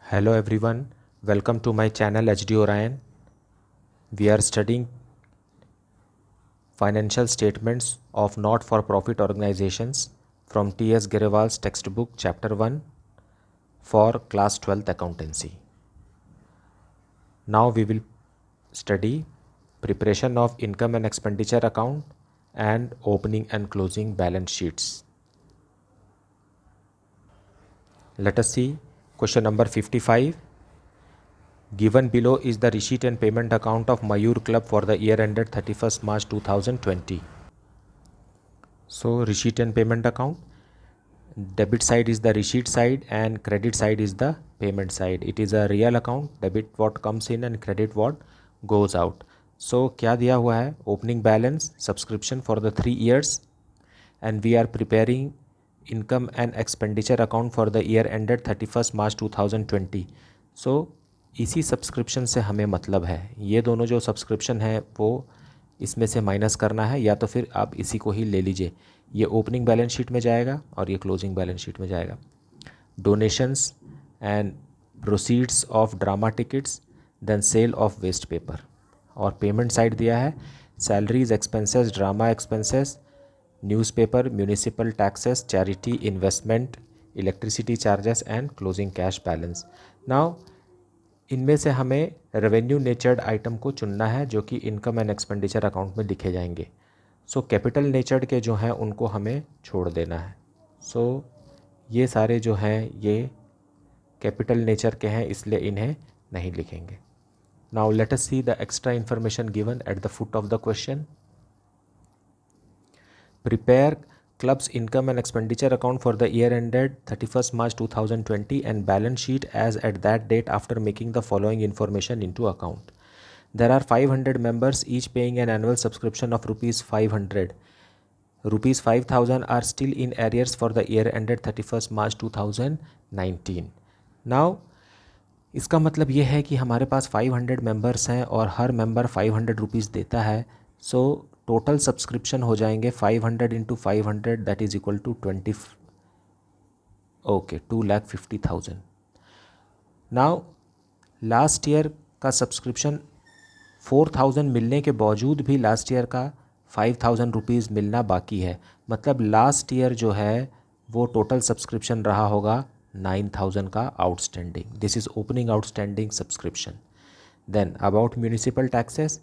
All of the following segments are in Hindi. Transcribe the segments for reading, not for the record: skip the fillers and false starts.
Hello everyone, welcome to my channel HD Orion. We are studying financial statements of not-for-profit organizations from T.S. Grewal's textbook chapter 1 for class 12th accountancy. Now we will study preparation of income and expenditure account and opening and closing balance sheets. Let us see question number 55. Given below is the receipt and payment account of Mayur Club for the year ended 31st March 2020. So receipt and payment account, debit side is the receipt side and credit side is the payment side. It is a real account, debit what comes in and credit what goes out. So क्या दिया हुआ है? Opening balance, subscription for the 3 years, and we are preparing income and expenditure account for the year ended 31st March 2020. So इसी सब्सक्रिप्शन से हमें मतलब है, ये दोनों जो सब्सक्रिप्शन है वो इसमें से माइनस करना है, या तो फिर आप इसी को ही ले लीजिए. ये ओपनिंग बैलेंस शीट में जाएगा और ये क्लोजिंग बैलेंस शीट में जाएगा. Donations and proceeds of drama tickets, then sale of waste paper. और पेमेंट साइड दिया है salaries, expenses, drama expenses, newspaper, municipal taxes, charity, investment, electricity charges and closing cash balance. Now इनमें से हमें रेवेन्यू नेचर्ड आइटम को चुनना है जो कि इनकम एंड एक्सपेंडिचर अकाउंट में लिखे जाएंगे. सो कैपिटल नेचर्ड के जो हैं उनको हमें छोड़ देना है. सो ये सारे जो हैं ये कैपिटल नेचर के हैं, इसलिए इन्हें नहीं लिखेंगे. Now let us see the extra information given at the foot of the question. Prepare Club's income and expenditure account for the year ended 31st March 2020 and balance sheet as at that date after making the following information into account. There are 500 members, each paying an annual subscription of rupees 500. Rupees 5,000 are still in arrears for the year ended 31st March 2019. Now इसका मतलब ये है कि हमारे पास 500 मेंबर्स हैं और हर मेंबर 500 रुपीज़ देता है. सो टोटल सब्सक्रिप्शन हो जाएंगे 500 into 500, that is equal to 2,50,000. Now last year का सब्सक्रिप्शन 4,000 मिलने के बावजूद भी लास्ट ईयर का 5,000 रुपीज़ मिलना बाकी है. मतलब लास्ट ईयर जो है वो टोटल सब्सक्रिप्शन रहा होगा 9,000 का outstanding. This is opening outstanding subscription. Then about municipal taxes.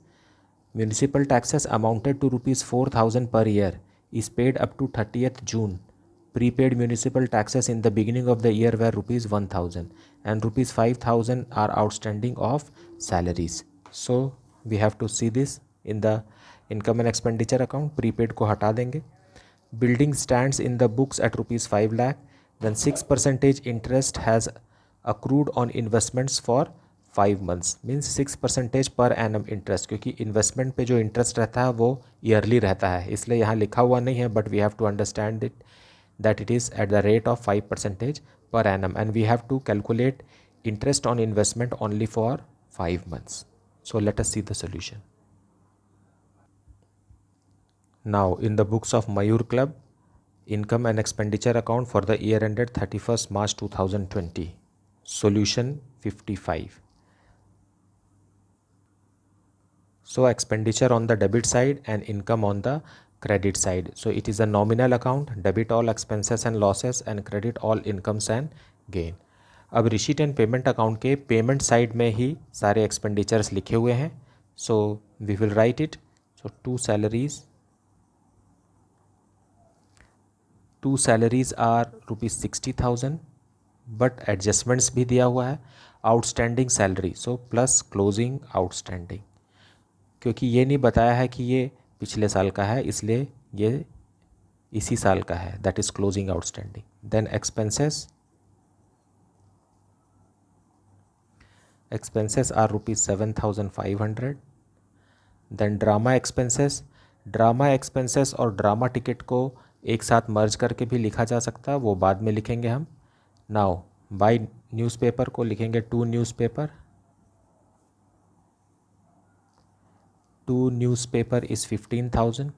Municipal taxes amounted to rupees 4,000 per year is paid up to 30th June. Prepaid municipal taxes in the beginning of the year were rupees 1,000 and rupees 5,000 are outstanding of salaries. So we have to see this in the income and expenditure account. Prepaid को हटा देंगे. Building stands in the books at rupees 5 lakh. Then 6% interest has accrued on investments for 5 months, means 6% per annum interest, क्योंकि इन्वेस्टमेंट पे जो इंटरेस्ट रहता है वो ईयरली रहता है, इसलिए यहाँ लिखा हुआ नहीं है, but we have to understand it that it is at the rate of 5% per annum and we have to calculate interest on investment only for 5 months. So let us see the solution. Now in the books of Mayur club, income and expenditure account for the year ended 31st March 2020. Solution 55. So expenditure on the debit side and income on the credit side. So it is a nominal account, debit all expenses and losses and credit all incomes and gain. अब रिसीट एंड पेमेंट अकाउंट के पेमेंट साइड में ही सारे एक्सपेंडिचर्स लिखे हुए हैं. So we will write it. So to salaries are rupees 60,000, but adjustments भी दिया हुआ है. Outstanding salary so plus closing outstanding, क्योंकि ये नहीं बताया है कि ये पिछले साल का है, इसलिए ये इसी साल का है, that is closing outstanding. Then expenses are rupees 7,500. Then drama expenses और ड्रामा टिकट को एक साथ मर्ज करके भी लिखा जा सकता है, वो बाद में लिखेंगे हम. नाउ बाय न्यूज़पेपर को लिखेंगे 2 न्यूज़पेपर. 2 न्यूज़पेपर इज़ 15,000,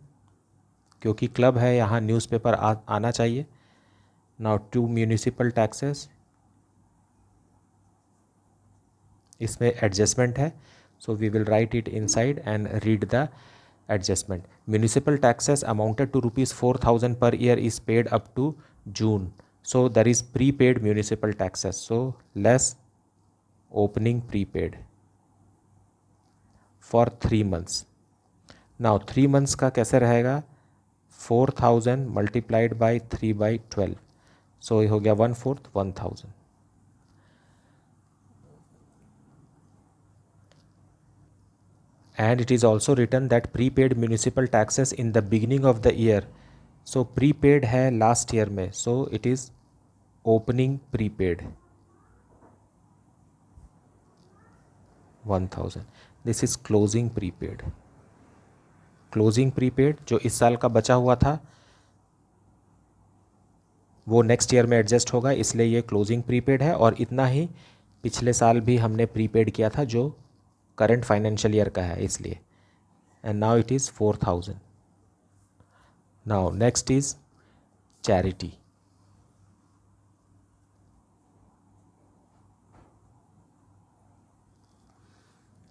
क्योंकि क्लब है यहाँ न्यूज़पेपर आना चाहिए. Now 2 municipal taxes. इसमें एडजस्टमेंट है, so we will write it inside and read the adjustment. Municipal taxes amounted to rupees 4,000 per year is paid up to June. So there is prepaid municipal taxes. So less opening prepaid for 3 months. Now 3 months का कैसे रहेगा? 4,000 multiplied by 3/12. So ये हो गया 1/4 1,000. And it is also written that prepaid municipal taxes in the beginning of the year. So prepaid है last year में, so it is opening prepaid 1,000. This is closing prepaid. Closing prepaid जो इस साल का बचा हुआ था वो नेक्स्ट ईयर में एडजस्ट होगा, इसलिए ये क्लोजिंग प्रीपेड है, और इतना ही पिछले साल भी हमने प्रीपेड किया था जो करंट फाइनेंशियल ईयर का है, इसलिए. And now it is 4,000. Now next is charity.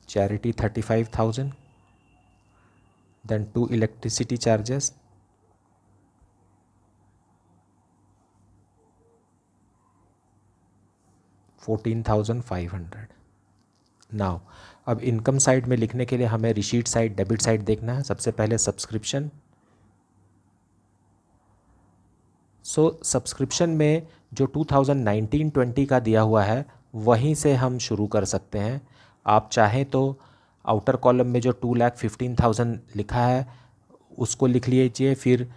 Charity 35,000. Then 2 electricity charges 14,500. Now अब इनकम साइड में लिखने के लिए हमें रिसीट साइड, डेबिट साइड देखना है. सबसे पहले सब्सक्रिप्शन. सो सब्सक्रिप्शन में जो 2019-20 का दिया हुआ है वहीं से हम शुरू कर सकते हैं. आप चाहें तो आउटर कॉलम में जो 2,15,000 लिखा है उसको लिख लीजिए, फिर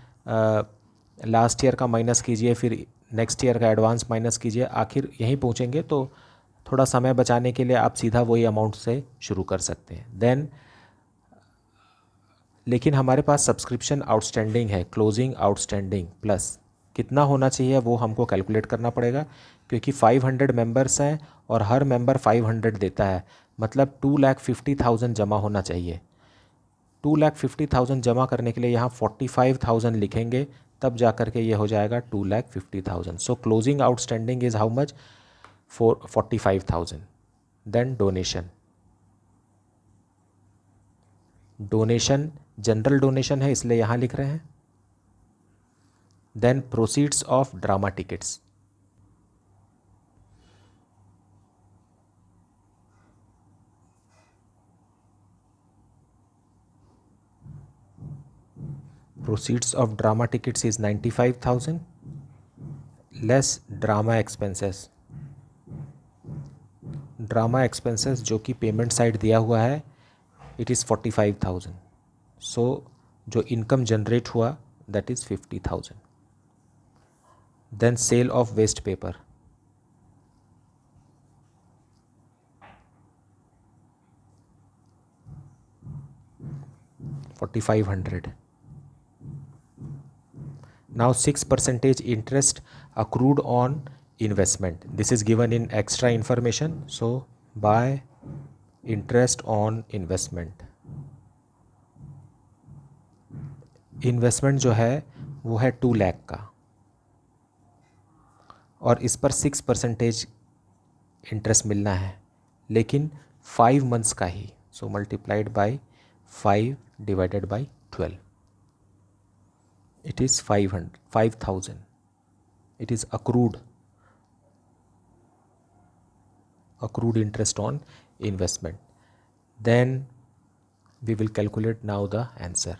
लास्ट ईयर का माइनस कीजिए, फिर नेक्स्ट ईयर का एडवांस माइनस कीजिए, आखिर यहीं पहुंचेंगे. तो थोड़ा समय बचाने के लिए आप सीधा वही अमाउंट से शुरू कर सकते हैं. देन लेकिन हमारे पास सब्सक्रिप्शन आउटस्टैंडिंग है, क्लोजिंग आउटस्टैंडिंग प्लस कितना होना चाहिए वो हमको कैलकुलेट करना पड़ेगा, क्योंकि 500 मेंबर्स हैं और हर मेंबर 500 देता है, मतलब 2,50,000 जमा होना चाहिए. 2,50,000 जमा करने के लिए यहाँ 45,000 लिखेंगे, तब जा कर के ये हो जाएगा 2,50,000. So closing outstanding is how much? 45,000. Then donation. Donation general donation है इसलिए यहाँ लिख रहे हैं. Then proceeds of drama tickets. Proceeds of drama tickets is 95,000 less drama expenses. Drama expenses जो कि पेमेंट साइड दिया हुआ है इट इज़ 45,000. सो जो इनकम जनरेट हुआ that is 50,000. Then sale of waste paper. $4,500. Now 6% interest accrued on investment. This is given in extra information. So by interest on investment. Investment जो है वो है 2 लाख का और इस पर 6% इंटरेस्ट मिलना है, लेकिन 5 मंथ्स का ही. So multiplied by 5 divided by 12. It is 5,000. It is accrued interest on investment. Then we will calculate now the answer.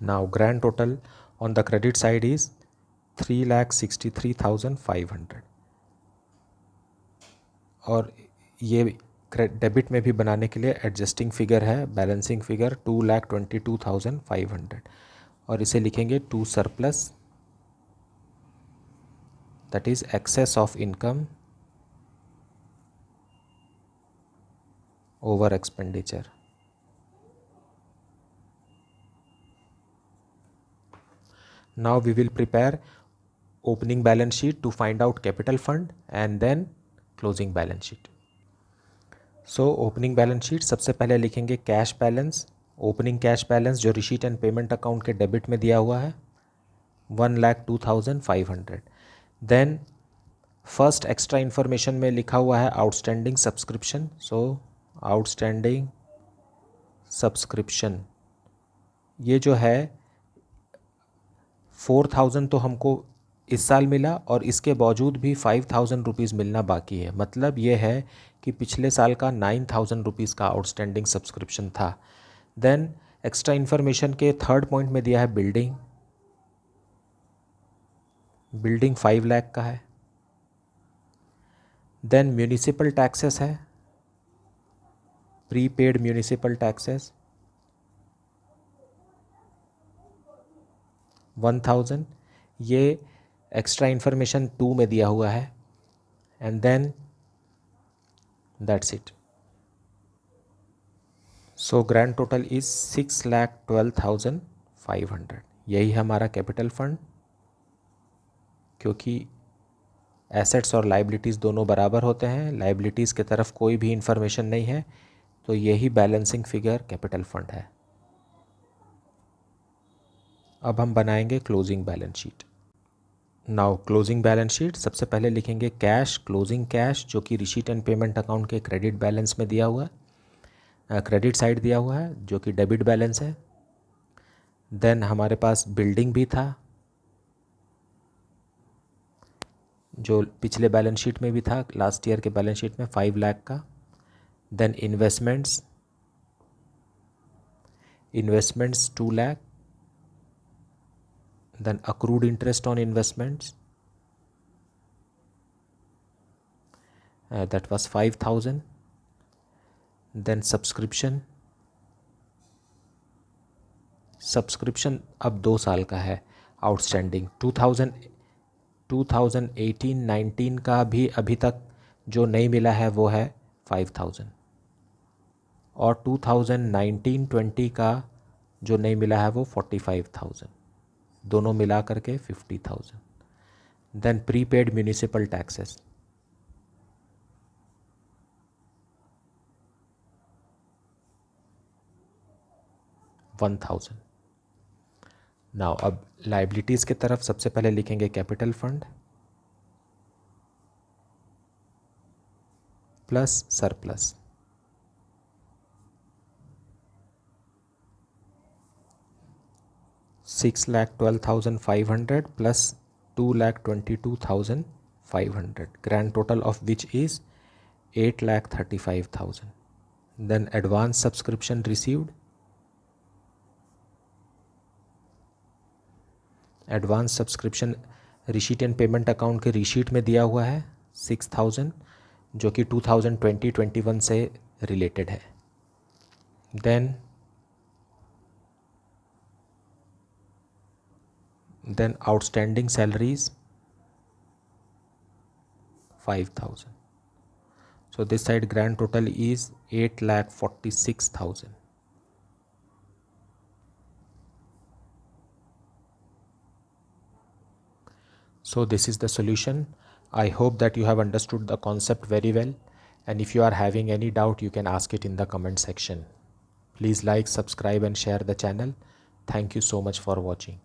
Now grand total on the credit side is 3,63,500 और ये डेबिट में भी बनाने के लिए एडजस्टिंग फिगर है, बैलेंसिंग फिगर 2,22,500 और इसे लिखेंगे to surplus, that is excess of income over expenditure. Now we will prepare opening balance sheet to find out capital fund and then closing balance sheet. So opening balance sheet सबसे पहले लिखेंगे cash balance. Opening cash balance जो रिसीट एंड पेमेंट अकाउंट के डेबिट में दिया हुआ है 1,02,500. देन फर्स्ट एक्स्ट्रा इन्फॉर्मेशन में लिखा हुआ है आउटस्टैंडिंग सब्सक्रिप्शन, सो आउटस्टैंडिंग सब्सक्रिप्शन ये जो है 4000 तो हमको इस साल मिला और इसके बावजूद भी 5000 रुपीज़ मिलना बाकी है। मतलब ये है कि पिछले साल का 9000 रुपीज़ का आउटस्टैंडिंग सब्सक्रिप्शन था। देन एक्स्ट्रा इन्फॉर्मेशन के थर्ड पॉइंट में दिया है बिल्डिंग 5 लाख का है। देन म्यूनिसिपल टैक्सेस है, प्रीपेड म्यूनिसिपल टैक्सेस 1000, ये एक्स्ट्रा इन्फॉर्मेशन 2 में दिया हुआ है। And then that's it. So grand total is 6,12,500। यही हमारा कैपिटल फंड, क्योंकि एसेट्स और लाइबिलिटीज़ दोनों बराबर होते हैं, लाइबिलिटीज़ की तरफ कोई भी इंफॉर्मेशन नहीं है, तो यही बैलेंसिंग फिगर कैपिटल फंड है। अब हम बनाएंगे closing balance sheet. Now closing balance sheet, सबसे पहले लिखेंगे कैश, क्लोजिंग कैश, जो कि रिसीट एंड पेमेंट अकाउंट के क्रेडिट बैलेंस में दिया हुआ है, क्रेडिट साइड दिया हुआ है, जो कि डेबिट बैलेंस है। देन हमारे पास बिल्डिंग भी था, जो पिछले बैलेंस शीट में भी था, लास्ट ईयर के बैलेंस शीट में 5 लाख का। Then investments 2 lakh. Then accrued interest on investments, that was 5000. Then subscription अब 2 साल का है आउटस्टैंडिंग। 2018-19 का भी अभी तक जो नहीं मिला है वो है 5000, और 2019-20 का जो नहीं मिला है वो 45,000, दोनों मिला करके 50,000। Then prepaid municipal taxes 1000। Now अब लाइबिलिटीज़ की तरफ सबसे पहले लिखेंगे capital fund plus surplus. $6,12,500 plus 2,22,500, grand total of which is 8,35,000. Then advance subscription received, advance subscription receipt and payment account के रिसीट में दिया हुआ है 6,000, जो कि 2020-21 से रिलेटेड है। Then outstanding salaries 5,000. So this side grand total is 8,46,000. So this is the solution. I hope that you have understood the concept very well, and if you are having any doubt you can ask it in the comment section. Please like, subscribe and share the channel. Thank you so much for watching.